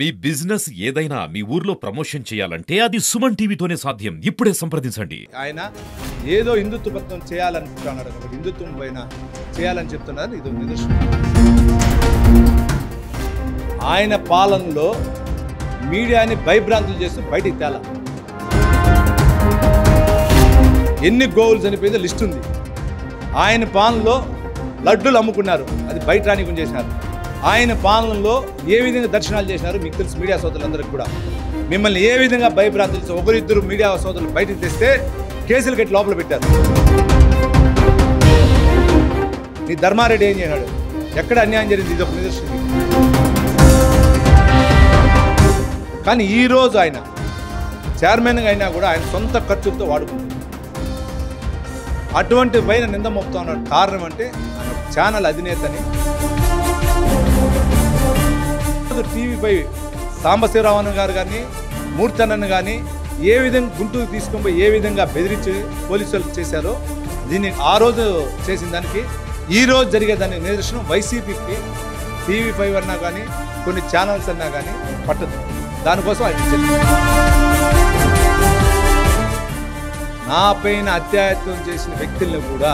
మీ business ఏదైనా మీ ఊర్లో promotion చేయాలంటే అది సుమన్ టీవీతోనే సాధ్యం. ఇప్పుడే సంప్రదించండి. ఆయన ఏదో హిందుత్వబద్ధం చేయాలనుకుంటున్నాడు కాబట్టి హిందుత్వం పైన చేయాలని చెప్తున్నారు. ఇది నిదర్శనం. ఆయన పాలనలో మీడియాని భయభ్రాంతులు చేస్తూ బయటికి తేల. ఎన్ని గోవులు చనిపోయిందో లిస్ట్ ఉంది. ఆయన పాలనలో లడ్డూలు అమ్ముకున్నారు, అది బయట రానికం చేసినారు. ఆయన పాలనలో ఏ విధంగా దర్శనాలు చేసినారు మీకు తెలుసు. మీడియా సోదరులందరికీ కూడా మిమ్మల్ని ఏ విధంగా భయభ్రాంతులు ఒకరిద్దరు మీడియా సోదరులు బయటకు తెస్తే కేసులు కట్టి లోపల పెట్టారు. నీ ధర్మారెడ్డి ఏం చేసినాడు? ఎక్కడ అన్యాయం జరిగింది? ఇది ఒక నిదర్శనం. కానీ ఈరోజు ఆయన చైర్మన్గా అయినా కూడా ఆయన సొంత ఖర్చులతో వాడుకుంటున్నారు. అటువంటి పైన నింద మోపుతా ఉన్నాడు. కారణం అంటే ఆయన ఛానల్ అధినేతని టీవీపై సాంబశివరావు గారు కానీ మూర్తి అన్నను కానీ ఏ విధంగా గుంటూరు తీసుకొని పోయి ఏ విధంగా బెదిరించి పోలీసులు చేశారో దీన్ని ఆ రోజు చేసిన దానికి ఈ రోజు జరిగేదాన్ని నిదర్శనం. వైసీపీకి TV5 అన్నా కానీ కొన్ని ఛానల్స్ అన్నా కానీ పట్టదు. దానికోసం ఆయన నా పైన అత్యాయత్నం చేసిన వ్యక్తులను కూడా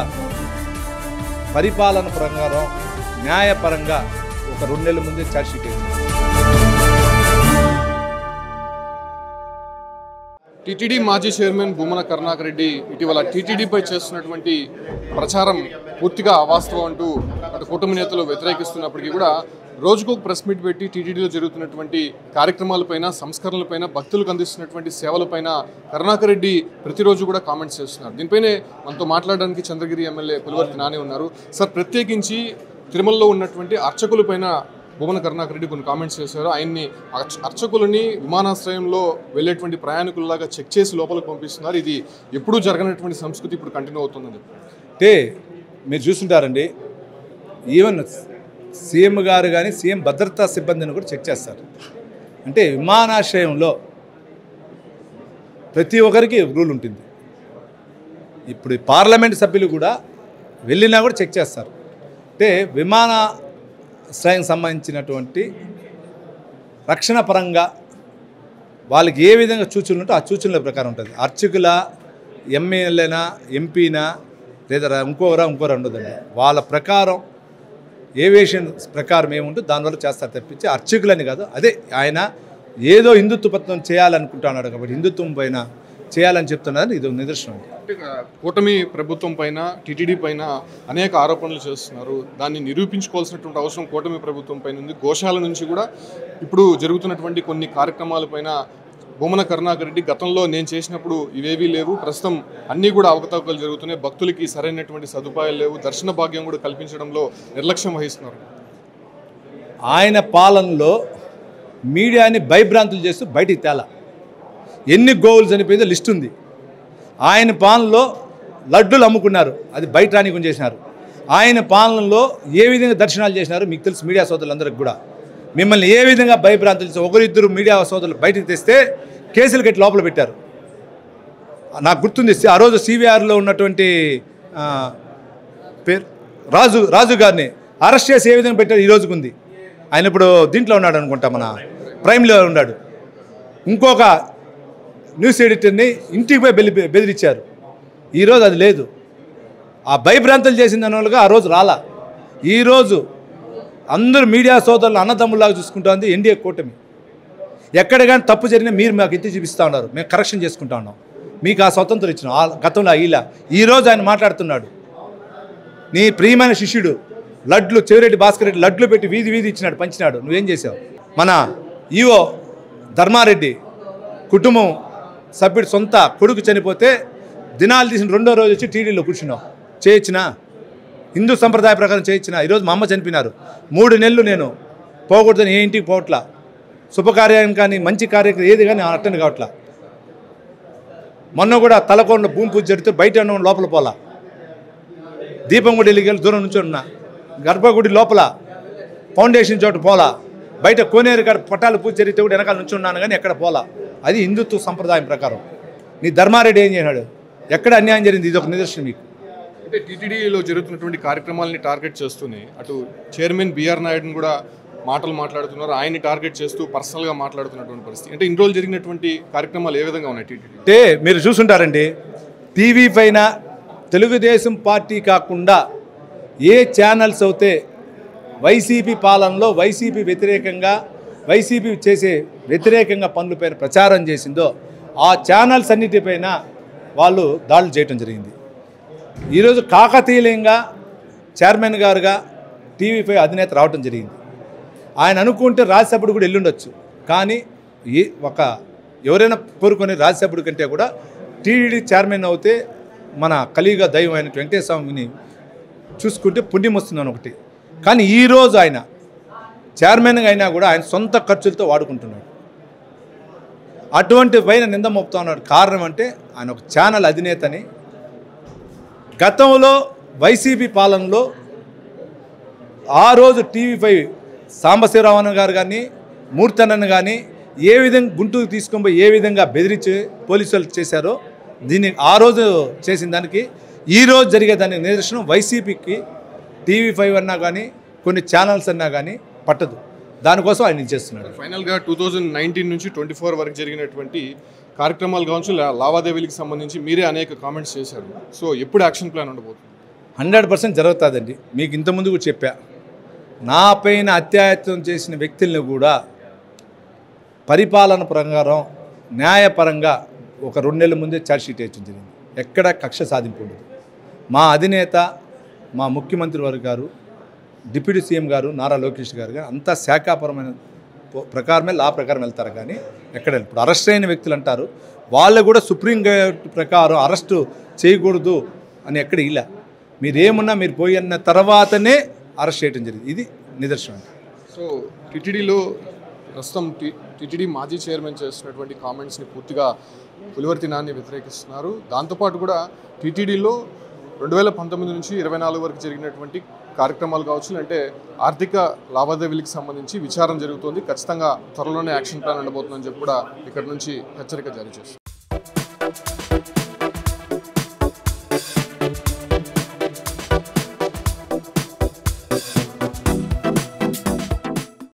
పరిపాలన ప్రకారం న్యాయపరంగా ఒక 2 నెలల ముందే ఛార్జ్షీట్ వేసింది. టీటీడీ మాజీ చైర్మన్ భూమన కరుణాకర్ రెడ్డి ఇటీవల టీటీడీపై చేస్తున్నటువంటి ప్రచారం పూర్తిగా అవాస్తవం అంటూ అటు కూటమి నేతలు వ్యతిరేకిస్తున్నప్పటికీ కూడా రోజుకు ఒక ప్రెస్ మీట్ పెట్టి టీటీడీలో జరుగుతున్నటువంటి కార్యక్రమాలపైన, సంస్కరణలపైన, భక్తులకు అందిస్తున్నటువంటి సేవలపైన కరుణాకర్ రెడ్డి ప్రతిరోజు కూడా కామెంట్స్ చేస్తున్నారు. దీనిపైనే మనతో మాట్లాడడానికి చంద్రగిరి ఎమ్మెల్యే పులివర్తి నాని ఉన్నారు. సార్, ప్రత్యేకించి తిరుమలలో ఉన్నటువంటి అర్చకులపైన భూమన కరుణాకర్ రెడ్డి కొన్ని కామెంట్స్ చేశారు. ఆయన్ని అర్చకులని విమానాశ్రయంలో వెళ్ళేటువంటి ప్రయాణికుల్లాగా చెక్ చేసి లోపలికి పంపిస్తున్నారు. ఇది ఎప్పుడూ జరగనటువంటి సంస్కృతి ఇప్పుడు కంటిన్యూ అవుతుందని అంటే మీరు చూస్తుంటారండి. ఈవెన్ సీఎం గారు కానీ సీఎం భద్రతా సిబ్బందిని కూడా చెక్ చేస్తారు. అంటే విమానాశ్రయంలో ప్రతి ఒక్కరికి రూల్ ఉంటుంది. ఇప్పుడు పార్లమెంట్ సభ్యులు కూడా వెళ్ళినా కూడా చెక్ చేస్తారు. అంటే విమానాశ్రయం సంబంధించినటువంటి రక్షణ పరంగా వాళ్ళకి ఏ విధంగా సూచనలు ఉంటే ఆ సూచనల ప్రకారం ఉంటుంది. అర్చకుల ఎమ్మెల్యేనా ఎంపీనా లేదా ఇంకోరా ఉండదండి. వాళ్ళ ప్రకారం ఏవియేషన్ ప్రకారం ఏముంటో దానివల్ల చేస్తారు తప్పించి అర్చకులని కాదు. అదే ఆయన ఏదో హిందుత్వబద్ధం చేయాలనుకుంటున్నాడు కాబట్టి హిందుత్వం పైన చేయాలని చెప్తున్నారు. ఇది నిదర్శనం. అంటే కూటమి ప్రభుత్వం పైన, టీటీడీ పైన అనేక ఆరోపణలు చేస్తున్నారు. దాన్ని నిరూపించుకోవాల్సినటువంటి అవసరం కూటమి ప్రభుత్వం పైన ఉంది. గోశాల నుంచి కూడా ఇప్పుడు జరుగుతున్నటువంటి కొన్ని కార్యక్రమాలపైన భూమన కరుణాకర్ రెడ్డి గతంలో నేను చేసినప్పుడు ఇవేవీ లేవు, ప్రస్తుతం అన్నీ కూడా అవకతవకలు జరుగుతున్నాయి, భక్తులకి సరైనటువంటి సదుపాయాలు లేవు, దర్శన భాగ్యం కూడా కల్పించడంలో నిర్లక్ష్యం వహిస్తున్నారు. ఆయన పాలనలో మీడియాని భయభ్రాంతులు చేస్తూ బయటికి తేల. ఎన్ని గోవులు చనిపోయిందో లిస్ట్ ఉంది. ఆయన పాలనలో లడ్డూలు అమ్ముకున్నారు, అది బయట రానికం చేసినారు. ఆయన పాలనలో ఏ విధంగా దర్శనాలు చేసినారు మీకు తెలుసు. మీడియా సోదరులందరికీ కూడా మిమ్మల్ని ఏ విధంగా భయభ్రాంతులు చేసి ఒకరిద్దరు మీడియా సోదరులు బయటకు తెస్తే కేసులు కట్టి లోపల పెట్టారు. నాకు గుర్తుంది, ఆ రోజు CVRలో ఉన్నటువంటి పేరు రాజు గారిని అరెస్ట్ చేసి ఏ విధంగా పెట్టారు ఈ రోజుకు ఉంది. ఆయన ఇప్పుడు దీంట్లో ఉన్నాడు అనుకుంటా, మన ప్రైమ్లో ఉన్నాడు. ఇంకొక న్యూస్ ఎడిటర్ని ఇంటికి పోయి బెదిరించారు. ఈరోజు అది లేదు. ఆ భయభ్రాంతులు చేసిన దానివల్లగా ఆ రోజు రాలా. ఈరోజు అందరూ మీడియా సోదరులు అన్నదమ్ముల్లాగా చూసుకుంటోంది ఎన్డీఏ కూటమి. ఎక్కడ కానీ తప్పు జరిగినా మీరు మాకు ఎత్తి చూపిస్తూ ఉన్నారు, మేము కరెక్షన్ చేసుకుంటా ఉన్నాం. మీకు ఆ స్వతంత్రం ఇచ్చినాం. గతంలో ఇలా ఈరోజు ఆయన మాట్లాడుతున్నాడు. నీ ప్రియమైన శిష్యుడు లడ్లు చెవిరెడ్డి భాస్కర్ రెడ్డి లడ్లు పెట్టి వీధి ఇచ్చినాడు, పంచినాడు. నువ్వేం చేసావు? మన ఈవో ధర్మారెడ్డి కుటుంబం సభ్యుడు సొంత కొడుకు చనిపోతే దినాలు తీసిన 2వ రోజు వచ్చి టీడీలో కూర్చున్నావు. చేయొచ్చినా? హిందూ సంప్రదాయ ప్రకారం చేయొచ్చినా? ఈరోజు మా అమ్మ చనిపోయినారు. 3 నెలలు నేను పోకూడదని ఏ ఇంటికి పోవట్లా. శుభకార్యం కానీ మంచి కార్యక్రమం ఏది కానీ అటెండ్ కావట్లా. మొన్న కూడా తలకొండ భూమి పూజ జరిగితే బయట ఉన్న లోపల పోలా. దీపం గుడి వెళ్ళి దూరం నుంచి ఉన్నా. గర్భగుడి లోపల ఫౌండేషన్ చోట పోలా. బయట కోనేరు కాడ పట్టాల పూజ జరిగితే కూడా వెనకాల నుంచి ఉన్నాను కానీ ఎక్కడ పోలా. అది హిందుత్వ సంప్రదాయం ప్రకారం. నీ ధర్మారెడ్డి ఏం చేసినాడు? ఎక్కడ అన్యాయం జరిగింది? ఇది ఒక నిదర్శనం మీకు. అంటే టీటీడీలో జరుగుతున్నటువంటి కార్యక్రమాలని టార్గెట్ చేస్తూనే అటు చైర్మన్ బిఆర్ నాయుడుని కూడా మాటలు మాట్లాడుతున్నారు, ఆయన్ని టార్గెట్ చేస్తూ పర్సనల్గా మాట్లాడుతున్నటువంటి పరిస్థితి. అంటే ఇన్ని రోజులు జరిగినటువంటి కార్యక్రమాలు ఏ విధంగా ఉన్నాయి టీటీడీ? అంటే మీరు చూసుంటారండి, టీవీ పైన తెలుగుదేశం పార్టీ కాకుండా ఏ ఛానల్స్ అయితే వైసీపీ పాలనలో వైసీపీ వ్యతిరేకంగా వైసీపీ చేసే వ్యతిరేకంగా పనులపైన ప్రచారం చేసిందో ఆ ఛానల్స్ అన్నిటిపైన వాళ్ళు దాడులు చేయటం జరిగింది. ఈరోజు కాకతీయంగా చైర్మన్ గారుగా టీవీ5 అధినేత రావటం జరిగింది. ఆయన అనుకుంటే రాజ్యసభకు కూడా వెళ్ళుండొచ్చు, కానీ ఎవరైనా కోరుకునే రాజ్యసభ కంటే కూడా టీటీడీ చైర్మన్ అవుతే మన కలియుగ దైవం అయిన వెంకటేశ్వర స్వామిని చూసుకుంటే పుణ్యం వస్తుందని ఒకటి. కానీ ఈరోజు ఆయన చైర్మన్గా అయినా కూడా ఆయన సొంత ఖర్చులతో వాడుకుంటున్నాడు. అటువంటి పైన నింద మోపుతా ఉన్నాడు. కారణం అంటే ఆయన ఒక ఛానల్ అధినేతని. గతంలో వైసీపీ పాలనలో ఆ రోజు టీవీ5 సాంబశివరావు గారు కానీ మూర్తన్నను కానీ ఏ విధంగా గుంటూరు తీసుకొని పోయి ఏ విధంగా బెదిరించి పోలీసులు చేశారో దీన్ని ఆ రోజు చేసిన దానికి ఈ రోజు జరిగేదానికి నిదర్శనం. వైసీపీకి టీవీ5 అన్నా కానీ కొన్ని ఛానల్స్ అన్నా కానీ పట్టదు. దానికోసం ఆయన చేస్తున్నాడు. ఫైనల్గా 2019 నుంచి 24 వరకు జరిగినటువంటి కార్యక్రమాలు కావచ్చు, లావాదేవీలకు సంబంధించి మీరే అనేక కామెంట్స్ చేశారు. సో ఎప్పుడు యాక్షన్ ప్లాన్ ఉండబోతుంది? 100% జరుగుతుందండి. మీకు ఇంతకుముందు కూడా చెప్పా, నా పైన అత్యాయత్నం చేసిన వ్యక్తుల్ని కూడా పరిపాలన ప్రకారం న్యాయపరంగా ఒక 2 నెలల ముందే ఛార్జ్షీట్ వేయడం జరిగింది. ఎక్కడ కక్ష సాధింపు ఉండదు. మా అధినేత, మా ముఖ్యమంత్రి వారు గారు, డిప్యూటీ సీఎం గారు నారా లోకేష్ గారు కానీ అంతా శాఖాపరమైన ప్రకారమే లా ప్రకారం వెళ్తారు. కానీ ఎక్కడ ఇప్పుడు అరెస్ట్ అయిన వ్యక్తులు అంటారు, వాళ్ళు కూడా సుప్రీంకోర్టు ప్రకారం అరెస్టు చేయకూడదు అని ఎక్కడ ఇలా మీరేమున్నా మీరు పోయి అన్న తర్వాతనే అరెస్ట్ చేయడం జరిగింది. ఇది నిదర్శనం. సో టీటీడీలో ప్రస్తుతం టీటీడీ మాజీ చైర్మన్ చేస్తున్నటువంటి కామెంట్స్ని పూర్తిగా పులివర్తి నాని వ్యతిరేకిస్తున్నారు. దాంతోపాటు కూడా టీటీడీలో 2019 నుంచి 24 వరకు జరిగినటువంటి కార్యక్రమాలు కావచ్చు, అంటే ఆర్థిక లావాదేవీలకు సంబంధించి విచారణ జరుగుతోంది. ఖచ్చితంగా త్వరలోనే యాక్షన్ ప్లాన్ ఉండబోతుందని చెప్పి కూడా ఇక్కడ నుంచి హెచ్చరిక జారీ చేస్తుంది.